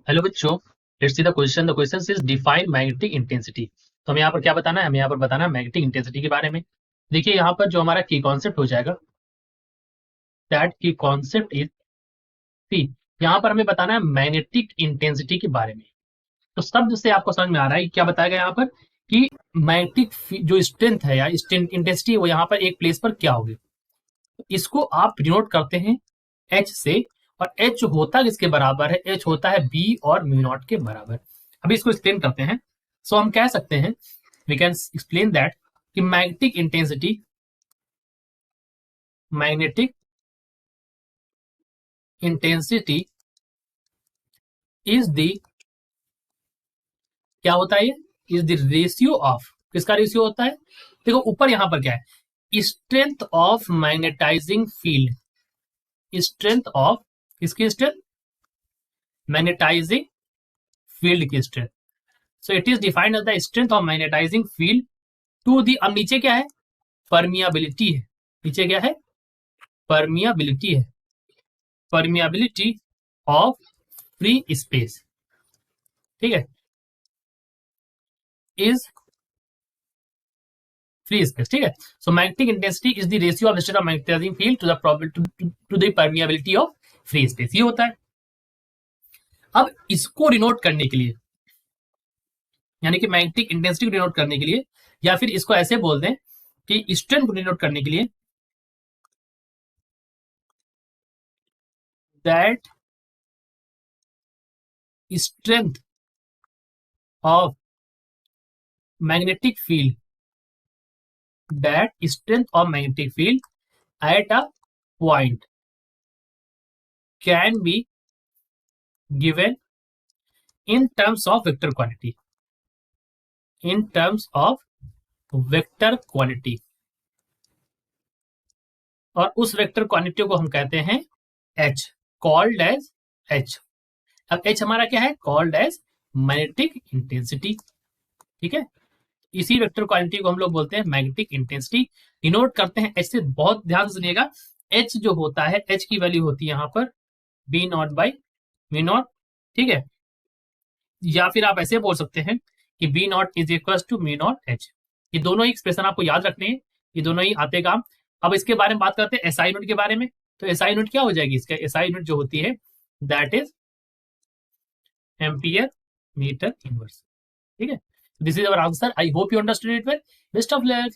Hello बच्चों, let's see the question. The question is define magnetic intensity. तो हमें यहाँ पर क्या बताना है? हमें यहाँ पर बताना है मैग्नेटिक इंटेंसिटी के बारे में। देखिए यहाँ पर जो हमारा की कॉन्सेप्ट हो जाएगा, दैट की कॉन्सेप्ट इज सी। यहाँ पर हमें बताना है मैग्नेटिक इंटेंसिटी के बारे में। तो शब्द से आपको समझ में आ रहा है कि क्या बताया गया यहाँ पर कि मैग्नेटिक जो स्ट्रेंथ है या इंटेंसिटी है वो यहाँ पर एक प्लेस पर क्या होगी। तो इसको आप डिनोट करते हैं एच से, और एच होता किसके बराबर है? एच होता है बी और म्यू नॉट के बराबर। अभी इसको एक्सप्लेन करते हैं। सो हम कह सकते हैं, वी कैन एक्सप्लेन दैट कि मैग्नेटिक इंटेंसिटी इज द, क्या होता है ये? इज द रेशियो ऑफ, किसका रेशियो होता है? देखो ऊपर यहां पर क्या है, strength of magnetising field, strength of, किसकी स्ट्रेंथ? मैग्नेटाइजिंग फील्ड की strength. So it is defined as the strength of magnetising field to the. अब नीचे क्या है? परमियाबिलिटी है। नीचे क्या है? परमियाबिलिटी है। परमियाबिलिटी ऑफ फ्री स्पेस, ठीक है, इज फ्री स्पेस, ठीक है। So magnetic intensity is the ratio of strength of magnetising field to the permeability of free space, ये होता है। अब इसको डिनोट करने के लिए, यानी कि मैग्नेटिक इंटेंसिटी को डिनोट करने के लिए, या फिर इसको ऐसे बोल दें कि स्ट्रेंथ को डिनोट करने के लिए, that strength of magnetic field, that strength of magnetic field at a point can be given in terms of vector quantity, in terms of vector quantity, और उस वेक्टर क्वांटिटी को हम कहते हैं h, कॉल्ड एज h। अब h हमारा क्या है? कॉल्ड एज मैग्नेटिक इंटेंसिटी, ठीक है। इसी वेक्टर क्वांटिटी को हम लोग बोलते हैं मैग्नेटिक इंटेंसिटी। डिनोट करते हैं एच से। बहुत ध्यान से सुनिएगा, एच जो होता है, एच की वैल्यू होती है यहाँ पर B naught by V naught, ठीक है। या फिर आप ऐसे बोल सकते हैं कि B naught is equal to mu naught H. ये दोनों ही एक्सप्रेशन आपको याद रखने हैं, ये दोनों ही आते काम। अब इसके बारे में बात करते हैं एसआई यूनिट के बारे में। तो एसआई यूनिट क्या हो जाएगी? इसका एसआई यूनिट जो होती है, that is ampere metre inverse, ठीक है। This is our answer. I hope you understood it well. Best of luck.